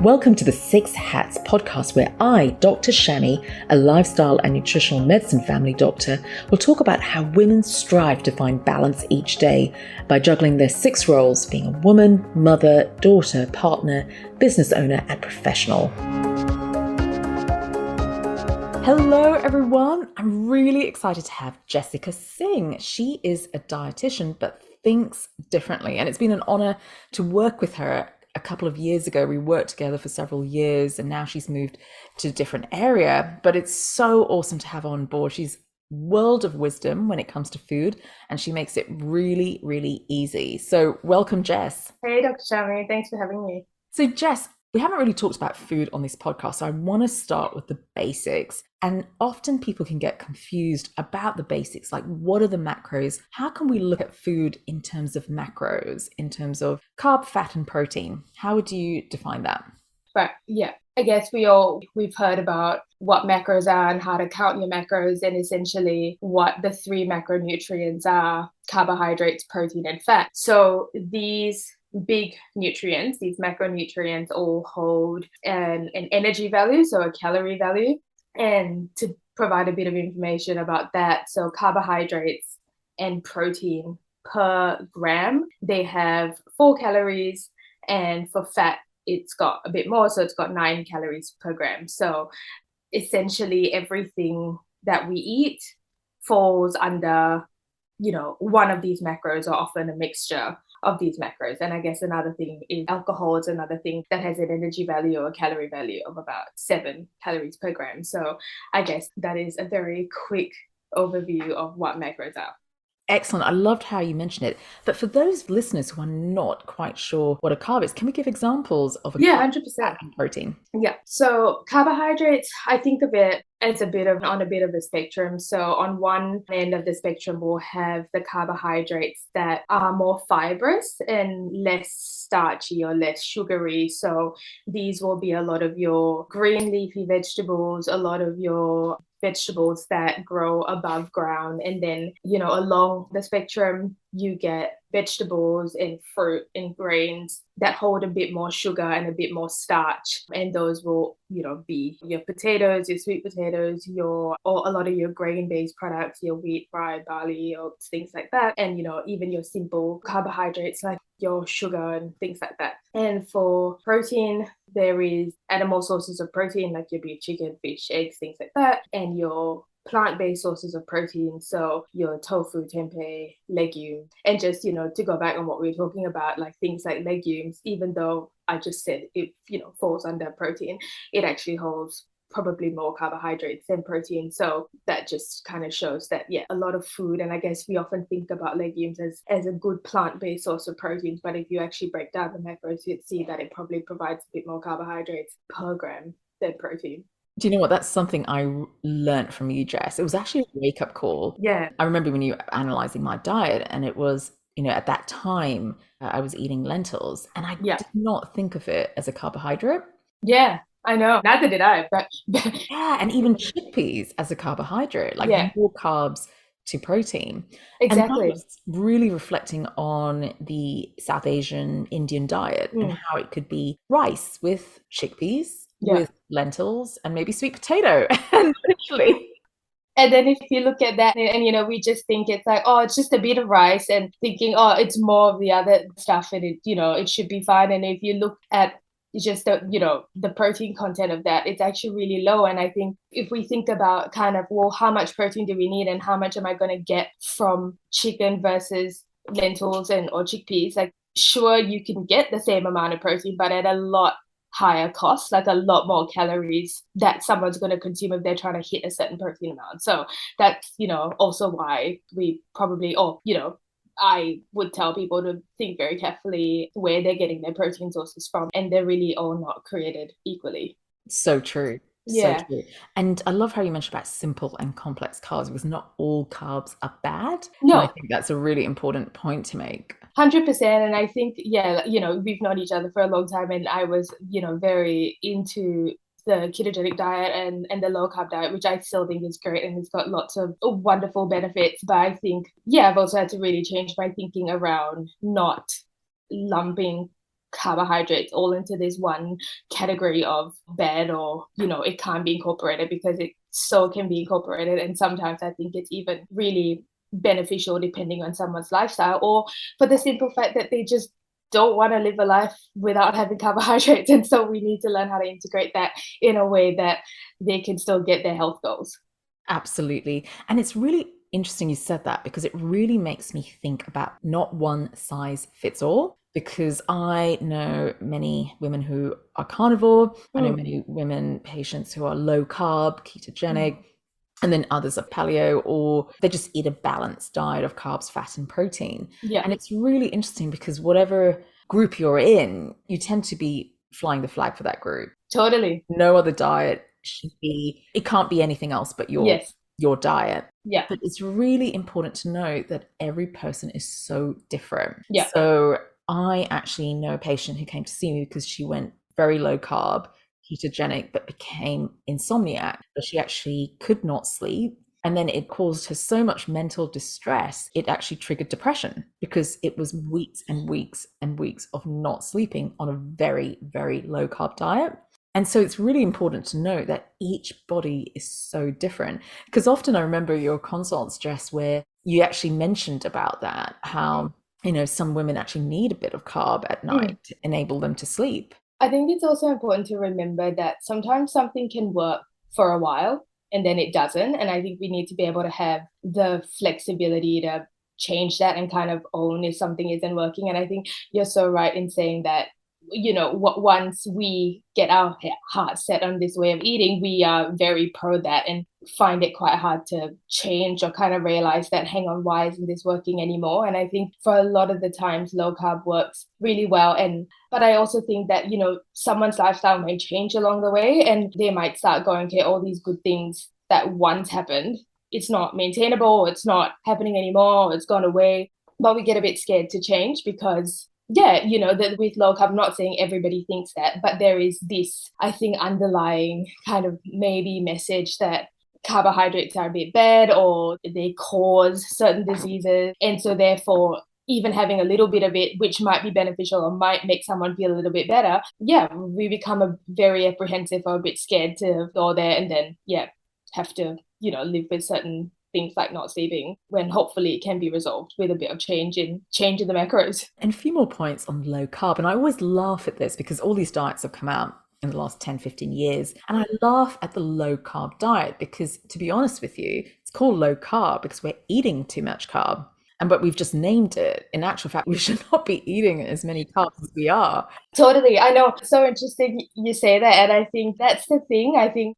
Welcome to the Six Hats podcast, where I, Dr. Shami, a lifestyle and nutritional medicine family doctor, will talk about how women strive to find balance each day by juggling their six roles, being a woman, mother, daughter, partner, business owner, and professional. Hello, everyone. I'm really excited to have Jessica Singh. She is a dietitian, but thinks differently. And it's been an honor to work with her. A couple of years ago, we worked together for several years, and now she's moved to a different area. But it's so awesome to have on board. She's world of wisdom when it comes to food, and she makes it really, really easy. So welcome, Jess. Hey, Dr. Shami. Thanks for having me. So Jess, we haven't really talked about food on this podcast, so I want to start with the basics. And often people can get confused about the basics, like what are the macros? How can we look at food in terms of macros, in terms of carb, fat, and protein? How would you define that? Right. Yeah. I guess we've heard about what macros are and how to count your macros, and essentially what the three macronutrients are: carbohydrates, protein, and fat. So these big nutrients, these macronutrients, all hold an energy value, so a calorie value. And to provide a bit of information about that, so carbohydrates and protein per gram, they have 4 calories, and for fat, it's got a bit more, so it's got 9 calories per gram. So essentially everything that we eat falls under, one of these macros, or often a mixture of these macros. And I guess another thing is alcohol is another thing that has an energy value or a calorie value of about 7 calories per gram. So I guess that is a very quick overview of what macros are. Excellent. I loved how you mentioned it. But for those listeners who are not quite sure what a carb is, can we give examples of a carb, 100%. fat, and protein? Yeah. So carbohydrates, I think of it as on a bit of a spectrum. So on one end of the spectrum, we'll have the carbohydrates that are more fibrous and less starchy or less sugary. So these will be a lot of your green leafy vegetables, a lot of your vegetables that grow above ground. And then, along the spectrum, you get vegetables and fruit and grains that hold a bit more sugar and a bit more starch. And those will, be your potatoes, your sweet potatoes, or a lot of your grain-based products, your wheat, rye, barley, oats, things like that. And, even your simple carbohydrates like your sugar and things like that. And for protein, there is animal sources of protein like your beef, chicken, fish, eggs, things like that. And your plant-based sources of protein, so your tofu, tempeh, legume. And just, to go back on what we were talking about, like things like legumes, even though I just said it, falls under protein, it actually holds probably more carbohydrates than protein. So that just kind of shows that, a lot of food, and I guess we often think about legumes as a good plant-based source of proteins, but if you actually break down the macros, you'd see that it probably provides a bit more carbohydrates per gram than protein. Do you know what? That's something I learned from you, Jess. It was actually a wake-up call. Yeah. I remember when you were analyzing my diet, and it was, at that time, I was eating lentils, and I did not think of it as a carbohydrate. Yeah, I know. Neither did I. But yeah, and even chickpeas as a carbohydrate, like more carbs to protein. Exactly. And I was really reflecting on the South Asian Indian diet and how it could be rice with chickpeas, with lentils, and maybe sweet potato. And literally. And then if you look at that and, we just think it's like, oh, it's just a bit of rice, and thinking, oh, it's more of the other stuff, and it, it should be fine. And if you look at just the protein content of that, it's actually really low. And I think if we think about kind of, well, how much protein do we need and how much am I going to get from chicken versus lentils or chickpeas, like, sure, you can get the same amount of protein, but at a lot higher cost, like a lot more calories that someone's going to consume if they're trying to hit a certain protein amount. So that's, also why we probably, I would tell people to think very carefully where they're getting their protein sources from, and they're really all not created equally. So true. Yeah. So true. And I love how you mentioned about simple and complex carbs, because not all carbs are bad. No. And I think that's a really important point to make. 100%. And I think, we've known each other for a long time, and I was, very into the ketogenic diet and the low carb diet, which I still think is great and it's got lots of wonderful benefits. But I think, I've also had to really change my thinking around not lumping carbohydrates all into this one category of bad, or it can't be incorporated, because it so can be incorporated. And sometimes I think it's even really beneficial depending on someone's lifestyle, or for the simple fact that they just don't want to live a life without having carbohydrates. And so we need to learn how to integrate that in a way that they can still get their health goals. Absolutely. And it's really interesting you said that, because it really makes me think about not one size fits all. Because I know many women who are carnivore, I know Mm, many women patients who are low carb, ketogenic, mm, and then others are paleo, or they just eat a balanced diet of carbs, fat, and protein. yeah, And it's really interesting because whatever group you're in, you tend to be flying the flag for that group. totally. No other diet should be, it can't be anything else but Yes. your diet. Yeah. But it's really important to know that every person is so different. Yeah. So I actually know a patient who came to see me because she went very low carb, ketogenic, but became insomniac. But she actually could not sleep. And then it caused her so much mental distress, it actually triggered depression, because it was weeks and weeks and weeks of not sleeping on a very, very low carb diet. And so it's really important to note that each body is so different. Because often I remember your consults, Jess, where you actually mentioned about that, how, some women actually need a bit of carb at Mm. night to enable them to sleep. I think it's also important to remember that sometimes something can work for a while and then it doesn't. And I think we need to be able to have the flexibility to change that and kind of own if something isn't working. And I think you're so right in saying that, once we get our heart set on this way of eating, we are very pro that and find it quite hard to change or kind of realize that, hang on, why isn't this working anymore? And I think for a lot of the times, low carb works really well. But I also think that, someone's lifestyle may change along the way, and they might start going, okay, all these good things that once happened, it's not maintainable, it's not happening anymore, it's gone away. But we get a bit scared to change because, yeah, that with low carb, I'm not saying everybody thinks that, but there is this, I think, underlying kind of maybe message that carbohydrates are a bit bad or they cause certain diseases. And so therefore, even having a little bit of it, which might be beneficial or might make someone feel a little bit better, yeah, we become a very apprehensive or a bit scared to go there and then, yeah, have to, live with certain things like not sleeping, when hopefully it can be resolved with a bit of change in the macros. And a few more points on low carb. And I always laugh at this because all these diets have come out in the last 10, 15 years. And I laugh at the low carb diet because, to be honest with you, it's called low carb because we're eating too much carb. But we've just named it. In actual fact, we should not be eating as many carbs as we are. Totally. I know. So interesting you say that. And I think that's the thing. I think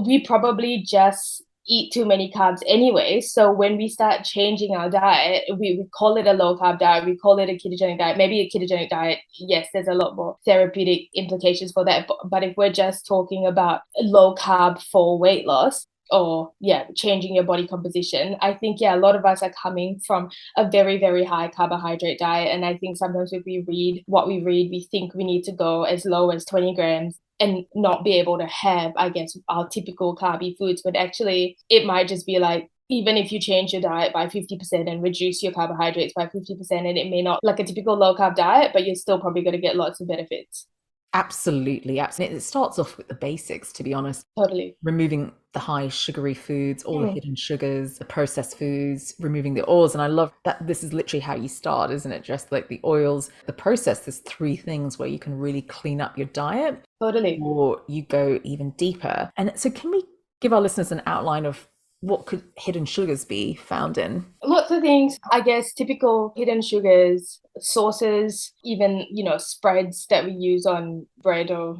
we probably just eat too many carbs anyway. So when we start changing our diet, we call it a low carb diet, we call it a ketogenic diet. Maybe a ketogenic diet, yes, there's a lot more therapeutic implications for that. But if we're just talking about low carb for weight loss, or yeah, changing your body composition, I think, yeah, a lot of us are coming from a very, very high carbohydrate diet. And I think sometimes if we read what we read, we think we need to go as low as 20 grams and not be able to have, I guess, our typical carby foods. But actually, it might just be like, even if you change your diet by 50% and reduce your carbohydrates by 50%, and it may not like a typical low carb diet, but you're still probably going to get lots of benefits. Absolutely, absolutely. It starts off with the basics, to be honest. Totally. Removing the high sugary foods, all the Mm. hidden sugars, the processed foods, removing the oils. And I love that this is literally how you start, isn't it? Just like the oils, the process, there's three things where you can really clean up your diet Totally. or you go even deeper. And so can we give our listeners an outline of what could hidden sugars be found in? Lots of things, I guess, typical hidden sugars, sauces, even, spreads that we use on bread, or,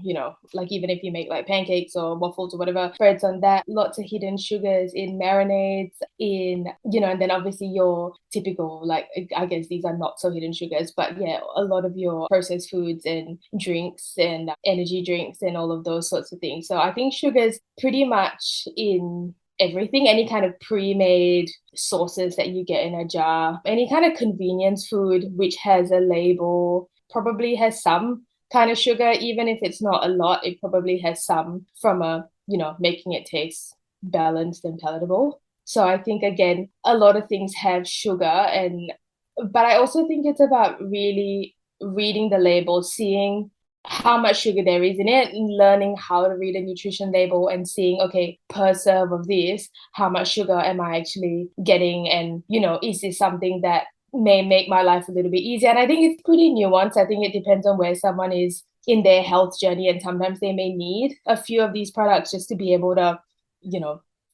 like even if you make like pancakes or waffles or whatever, spreads on that. Lots of hidden sugars in marinades, and then obviously your typical, like, I guess these are not so hidden sugars, but yeah, a lot of your processed foods and drinks and energy drinks and all of those sorts of things. So I think sugars pretty much in everything, any kind of pre-made sauces that you get in a jar, any kind of convenience food which has a label probably has some kind of sugar. Even if it's not a lot, it probably has some, from making it taste balanced and palatable. So I think, again, a lot of things have sugar, but I also think it's about really reading the label, seeing how much sugar there is in it, learning how to read a nutrition label and seeing, okay, per serve of this, how much sugar am I actually getting? And, is this something that may make my life a little bit easier? And I think it's pretty nuanced. I think it depends on where someone is in their health journey. And sometimes they may need a few of these products just to be able to,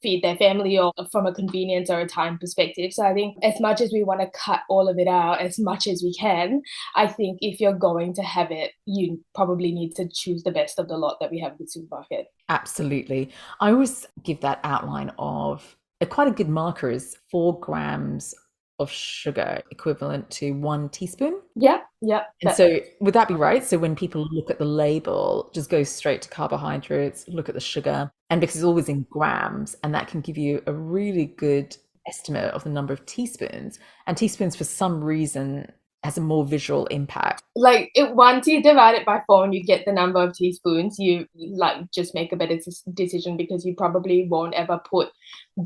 feed their family or from a convenience or a time perspective. So I think as much as we want to cut all of it out as much as we can, I think if you're going to have it, you probably need to choose the best of the lot that we have in the supermarket. Absolutely. I always give that outline of quite a good marker is 4 grams of sugar equivalent to 1 teaspoon. Yeah. And so would that be right? So when people look at the label, just go straight to carbohydrates, look at the sugar, and because it's always in grams, and that can give you a really good estimate of the number of teaspoons. And teaspoons, for some reason, has a more visual impact. Like once you divide it by 4 and you get the number of teaspoons, you just make a better decision because you probably won't ever put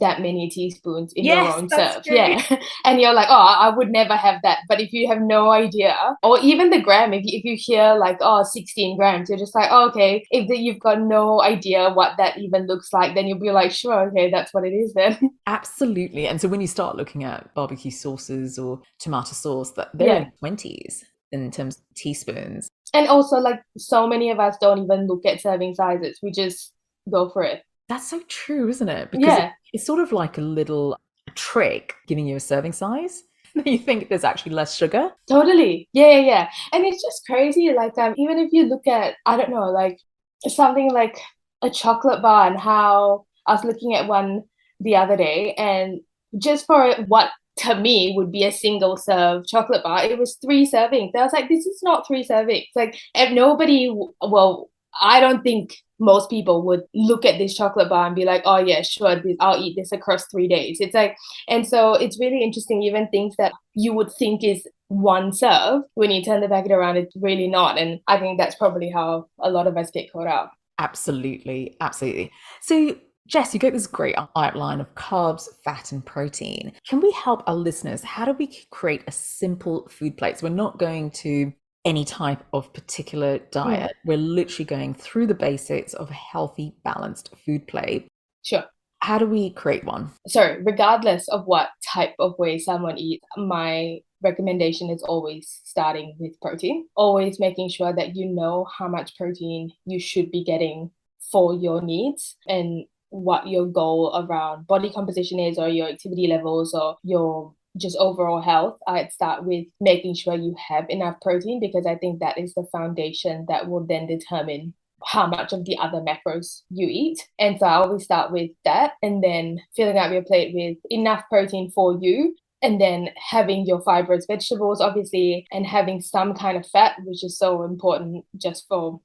that many teaspoons in your own serve. True. Yeah. And you're like, oh, I would never have that. But if you have no idea, or even the gram, if you hear like, 16 grams, you're just like, oh, okay. If you've got no idea what that even looks like, then you'll be like, sure, okay, that's what it is then. Absolutely. And so when you start looking at barbecue sauces or tomato sauce, they're in 20s in terms of teaspoons. And also, like, so many of us don't even look at serving sizes. We just go for it. That's so true, isn't it? Because it's sort of like a little trick giving you a serving size. You think there's actually less sugar. Totally. Yeah. And it's just crazy. Like, even if you look at, I don't know, like something like a chocolate bar, and how I was looking at one the other day, and just for what to me would be a single serve chocolate bar, it was 3 servings. I was like, this is not 3 servings. Like, if nobody, well, I don't think most people would look at this chocolate bar and be like, oh yeah, sure, I'll eat this across 3 days. It's like, and so it's really interesting, even things that you would think is one serve, when you turn the packet around, it's really not. And I think that's probably how a lot of us get caught up. Absolutely. So Jess, you got this great outline of carbs, fat, and protein. Can we help our listeners? How do we create a simple food plate? So we're not going to any type of particular diet. We're literally going through the basics of a healthy, balanced food plate. Sure. How do we create one? So regardless of what type of way someone eats, my recommendation is always starting with protein, always making sure that you know how much protein you should be getting for your needs and what your goal around body composition is, or your activity levels, or your just overall health. I'd start with making sure you have enough protein, because I think that is the foundation that will then determine how much of the other macros you eat. And so I always start with that, and then filling up your plate with enough protein for you, and then having your fibrous vegetables, obviously, and having some kind of fat, which is so important just for,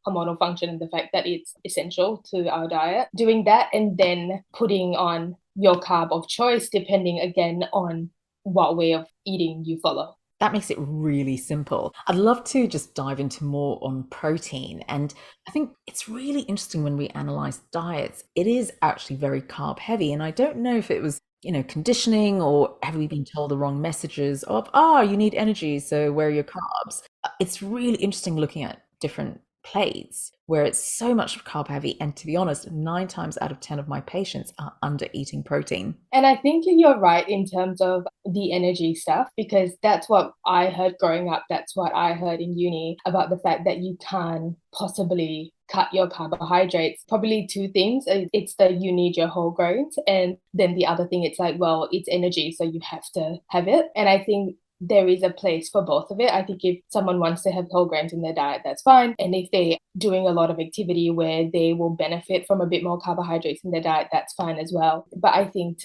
hormonal function and the fact that it's essential to our diet. Doing that, and then putting on your carb of choice, depending again on what way of eating you follow. That makes it really simple. I'd love to just dive into more on protein. And I think it's really interesting when we analyze diets, it is actually very carb heavy. And I don't know if it was, conditioning, or have we been told the wrong messages of, you need energy, so where are your carbs? It's really interesting looking at different plates where it's so much carb heavy. And to be honest, 9 times out of 10 of my patients are under eating protein. And I think you're right in terms of the energy stuff, because that's what I heard growing up. That's what I heard in uni about the fact that you can't possibly cut your carbohydrates. Probably 2 things. It's that you need your whole grains. And then the other thing, it's like, well, it's energy, so you have to have it. And I think there is a place for both of it. I think if someone wants to have whole grains in their diet, that's fine. And if they're doing a lot of activity where they will benefit from a bit more carbohydrates in their diet, that's fine as well. But I think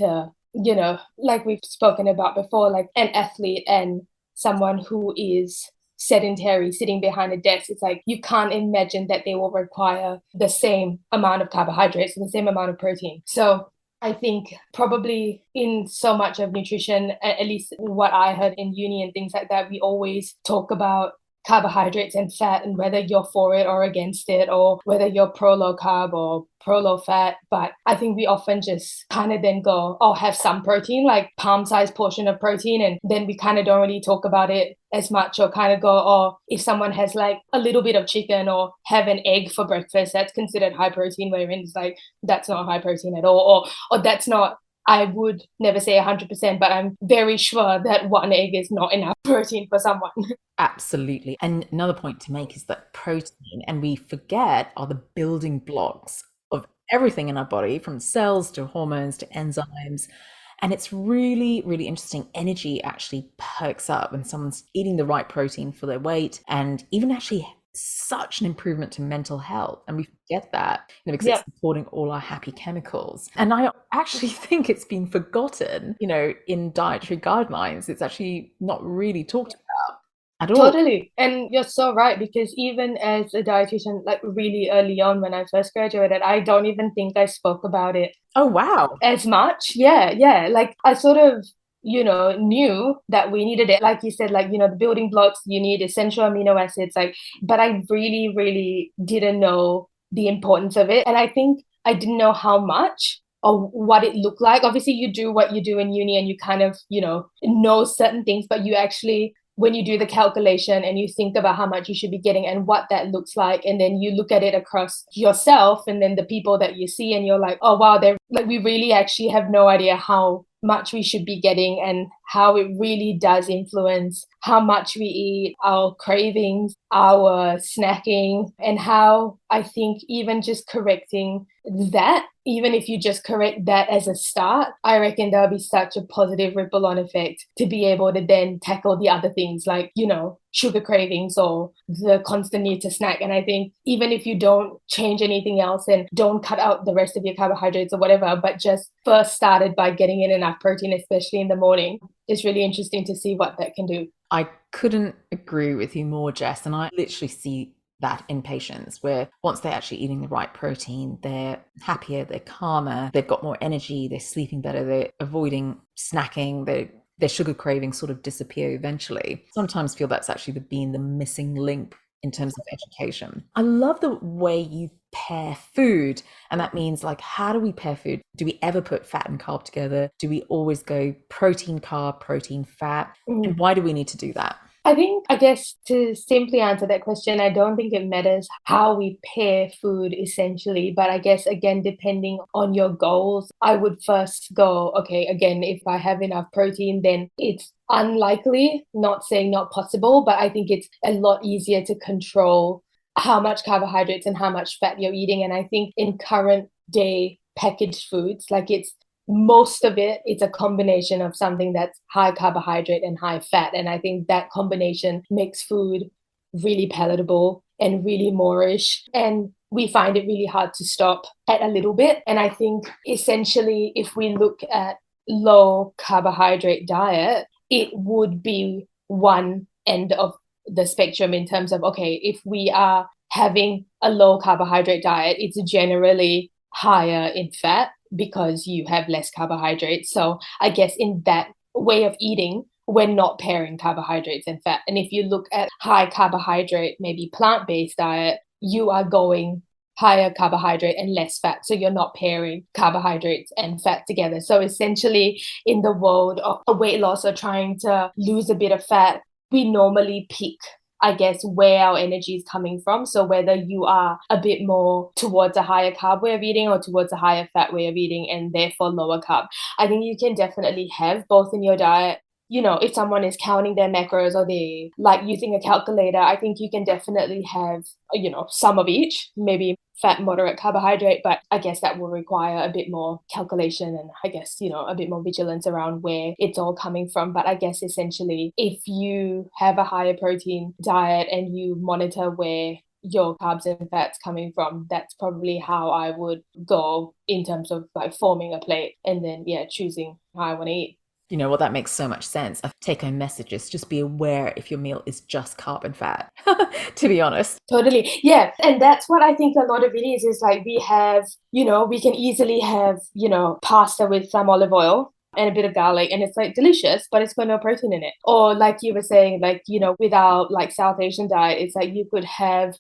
like we've spoken about before, like an athlete and someone who is sedentary, sitting behind a desk, it's like you can't imagine that they will require the same amount of carbohydrates and the same amount of protein. So I think probably in so much of nutrition, at least what I heard in uni and things like that, we always talk about carbohydrates and fat, and whether you're for it or against it, or whether you're pro low carb or pro low fat. But I think we often just kind of then go, oh, have some protein, like palm sized portion of protein. And then we kind of don't really talk about it as much, or kind of go, oh, if someone has like a little bit of chicken or have an egg for breakfast, that's considered high protein, wherein it's like, that's not high protein at all. Or that's not, I would never say 100%, but I'm very sure that one egg is not enough protein for someone. Absolutely. And another point to make is that protein, and we forget, are the building blocks of everything in our body, from cells to hormones to enzymes. And it's really, really interesting. Energy actually perks up when someone's eating the right protein for their weight, and even actually such an improvement to mental health. And we forget that, because Yep. it's supporting all our happy chemicals. And I actually think it's been forgotten, in dietary guidelines. It's actually not really talked about at all. Totally. And you're so right, because even as a dietitian, like really early on when I first graduated, I don't even think I spoke about it Oh, wow. as much. Yeah, yeah. Like I sort of, knew that we needed it. Like you said, like, the building blocks, you need essential amino acids, like, but I really, really didn't know the importance of it. And I think I didn't know how much or what it looked like. Obviously, you do what you do in uni and you kind of, know certain things, but you actually, when you do the calculation and you think about how much you should be getting and what that looks like, and then you look at it across yourself and then the people that you see, and you're like, oh wow, they're like, we really actually have no idea how much we should be getting, and how it really does influence how much we eat, our cravings, our snacking, and how I think even just correcting that, even if you just correct that as a start, I reckon there'll be such a positive ripple on effect to be able to then tackle the other things like, sugar cravings or the constant need to snack. And I think even if you don't change anything else and don't cut out the rest of your carbohydrates or whatever, but just first started by getting in enough protein, especially in the morning, it's really interesting to see what that can do. I couldn't agree with you more, Jess. And I literally see that in patients, where once they're actually eating the right protein, they're happier, they're calmer, they've got more energy, they're sleeping better, they're avoiding snacking, their sugar cravings sort of disappear eventually. Sometimes feel that's actually being the missing link in terms of education. I love the way you pair food. And that means, like, how do we pair food? Do we ever put fat and carb together? Do we always go protein, carb, protein, fat? And why do we need to do that? I guess to simply answer that question, I don't think it matters how we pair food essentially, but I guess again, depending on your goals, I would first go, okay, again, if I have enough protein, then it's unlikely, not saying not possible, but I think it's a lot easier to control how much carbohydrates and how much fat you're eating. And I think in current day packaged foods, like most of it's a combination of something that's high carbohydrate and high fat. And I think that combination makes food really palatable and really moreish. And we find it really hard to stop at a little bit. And I think essentially, if we look at low carbohydrate diet, it would be one end of the spectrum in terms of, okay, if we are having a low carbohydrate diet, it's generally higher in fat because you have less carbohydrates. So I guess in that way of eating, we're not pairing carbohydrates and fat. And if you look at high carbohydrate, maybe plant-based diet, you are going higher carbohydrate and less fat. So you're not pairing carbohydrates and fat together. So essentially, in the world of weight loss or trying to lose a bit of fat, we normally pick, I guess, where our energy is coming from. So whether you are a bit more towards a higher carb way of eating or towards a higher fat way of eating and therefore lower carb, I think you can definitely have both in your diet. If someone is counting their macros or they like using a calculator, I think you can definitely have, some of each, maybe fat, moderate carbohydrate, but I guess that will require a bit more calculation and I guess, a bit more vigilance around where it's all coming from. But I guess essentially, if you have a higher protein diet and you monitor where your carbs and fats coming from, that's probably how I would go in terms of like forming a plate and then, choosing how I want to eat. Well, that makes so much sense. A take-home message is just be aware if your meal is just carb and fat, to be honest. Totally. Yeah. And that's what I think a lot of it is like we have, we can easily have, pasta with some olive oil. and a bit of garlic, and it's like delicious, but it's got no protein in it. Or like you were saying, like, with our like South Asian diet, it's like you could have,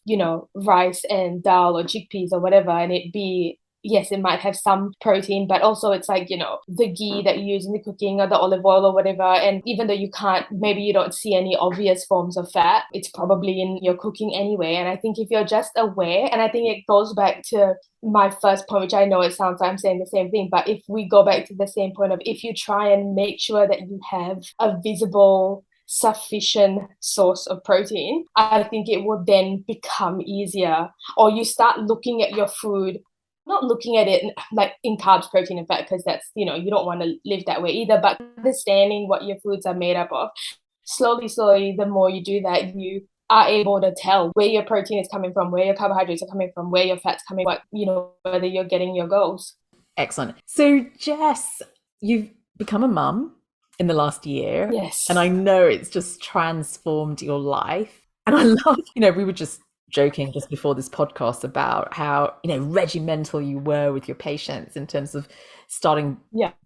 rice and dal or chickpeas or whatever, and it be, yes, it might have some protein, but also it's like, the ghee that you use in the cooking or the olive oil or whatever. And even though maybe you don't see any obvious forms of fat, it's probably in your cooking anyway. And I think if you're just aware, and I think it goes back to my first point, which I know it sounds like I'm saying the same thing, but if we go back to the same point of, if you try and make sure that you have a visible, sufficient source of protein, I think it will then become easier. Or you start looking at your food, not looking at it like in carbs, protein, and fat, because that's, you don't want to live that way either, but understanding what your foods are made up of. Slowly, the more you do that, you are able to tell where your protein is coming from, where your carbohydrates are coming from, where your fat's coming, whether you're getting your goals. Excellent. So, Jess, you've become a mum in the last year. Yes. And I know it's just transformed your life. And I love, we were just joking just before this podcast about how, regimental you were with your patients in terms of starting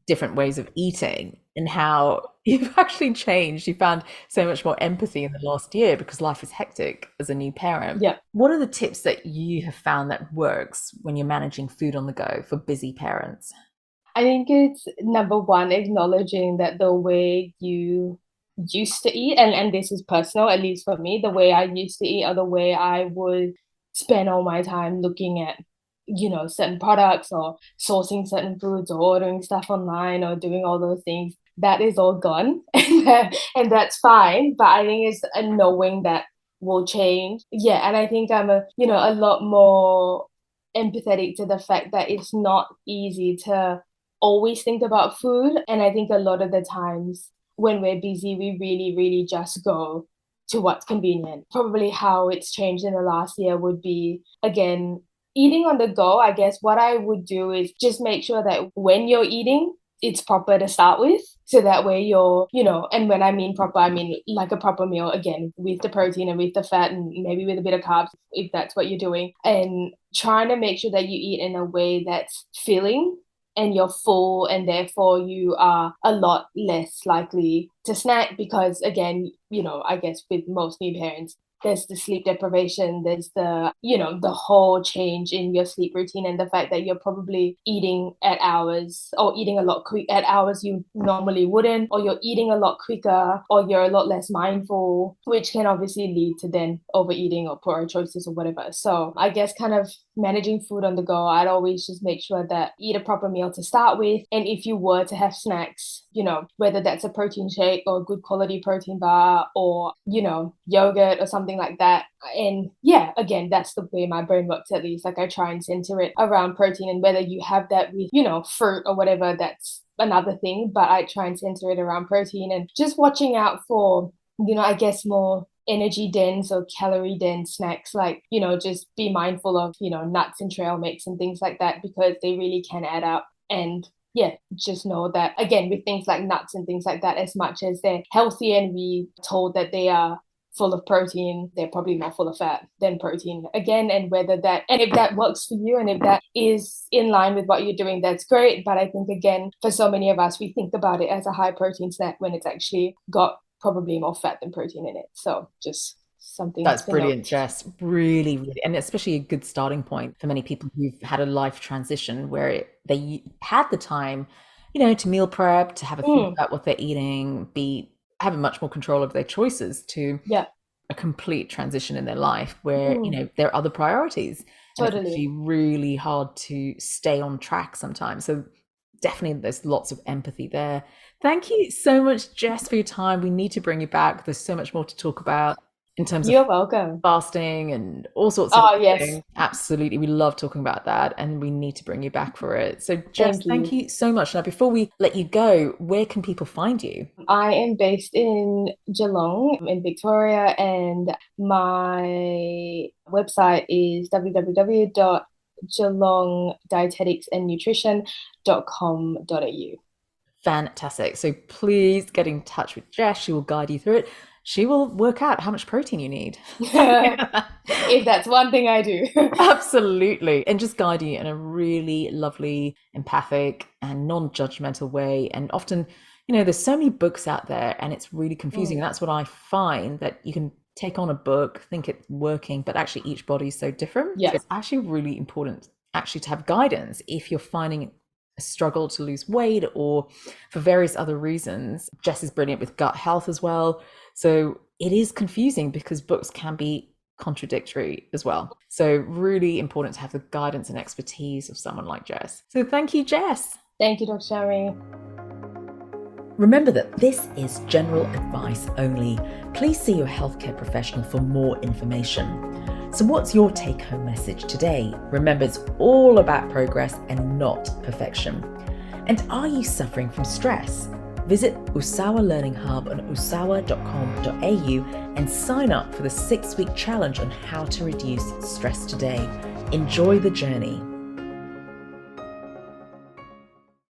different ways of eating, and how you've actually changed. You found so much more empathy in the last year because life is hectic as a new parent. Yeah. What are the tips that you have found that works when you're managing food on the go for busy parents? I think it's number one, acknowledging that the way you used to eat, and this is personal, at least for me, the way I used to eat, or the way I would spend all my time looking at, certain products, or sourcing certain foods, or ordering stuff online, or doing all those things, that is all gone. And that's fine. But I think it's a knowing that will change. Yeah. And I think I'm a lot more empathetic to the fact that it's not easy to always think about food. And I think a lot of the times when we're busy, we really, really just go to what's convenient. Probably how it's changed in the last year would be, again, eating on the go. I guess what I would do is just make sure that when you're eating, it's proper to start with. So that way you're, and when I mean proper, I mean like a proper meal, again, with the protein and with the fat and maybe with a bit of carbs, if that's what you're doing. And trying to make sure that you eat in a way that's filling and you're full, and therefore you are a lot less likely to snack, because again, I guess with most new parents, there's the sleep deprivation, there's the whole change in your sleep routine, and the fact that you're probably eating at hours, or eating a lot at hours you normally wouldn't, or you're eating a lot quicker, or you're a lot less mindful, which can obviously lead to then overeating or poorer choices or whatever. So I guess kind of managing food on the go, I'd always just make sure that eat a proper meal to start with. And if you were to have snacks, whether that's a protein shake or a good quality protein bar, or, yogurt or something like that. And yeah, again, that's the way my brain works, at least. Like I try and center it around protein, and whether you have that with, fruit or whatever, that's another thing. But I try and center it around protein, and just watching out for, I guess more energy dense or calorie dense snacks, like, just be mindful of, nuts and trail mix and things like that, because they really can add up. And yeah, just know that, again, with things like nuts and things like that, as much as they're healthy and we told that they are full of protein, they're probably more full of fat than protein, again. And if that works for you, and if that is in line with what you're doing, that's great. But I think, again, for so many of us, we think about it as a high protein snack when it's actually got probably more fat than protein in it. So just something That's to note. brilliant, Jess. Really, really, and especially a good starting point for many people who've had a life transition where they had the time, to meal prep, to have a think about what they're eating, have a much more control over their choices, to a complete transition in their life where, there are other priorities. Totally. And it's actually really hard to stay on track sometimes. So definitely there's lots of empathy there. Thank you so much, Jess, for your time. We need to bring you back. There's so much more to talk about in terms You're of welcome. fasting and all sorts of yes. Absolutely. We love talking about that, and we need to bring you back for it. So Jess, thank you so much. Now, before we let you go, where can people find you? I am based in Geelong in Victoria, and my website is www.geelongdieteticsandnutrition.com.au. Fantastic. So please get in touch with Jess. She will guide you through it. she will work out how much protein you need. If that's one thing I do. Absolutely. And just guide you in a really lovely, empathic, and non judgmental way. And often, there's so many books out there and it's really confusing. And that's what I find, that you can take on a book, think it's working, but actually each body is so different. Yeah. So it's actually really important to have guidance if you're finding a struggle to lose weight or for various other reasons. Jess is brilliant with gut health as well. So it is confusing because books can be contradictory as well. So really important to have the guidance and expertise of someone like Jess. So thank you, Jess. Thank you, Dr. Shami. Remember that this is general advice only. Please see your healthcare professional for more information. So what's your take-home message today? Remember, it's all about progress and not perfection. And are you suffering from stress? Visit Usawa Learning Hub on usawa.com.au and sign up for the 6-week challenge on how to reduce stress today. Enjoy the journey.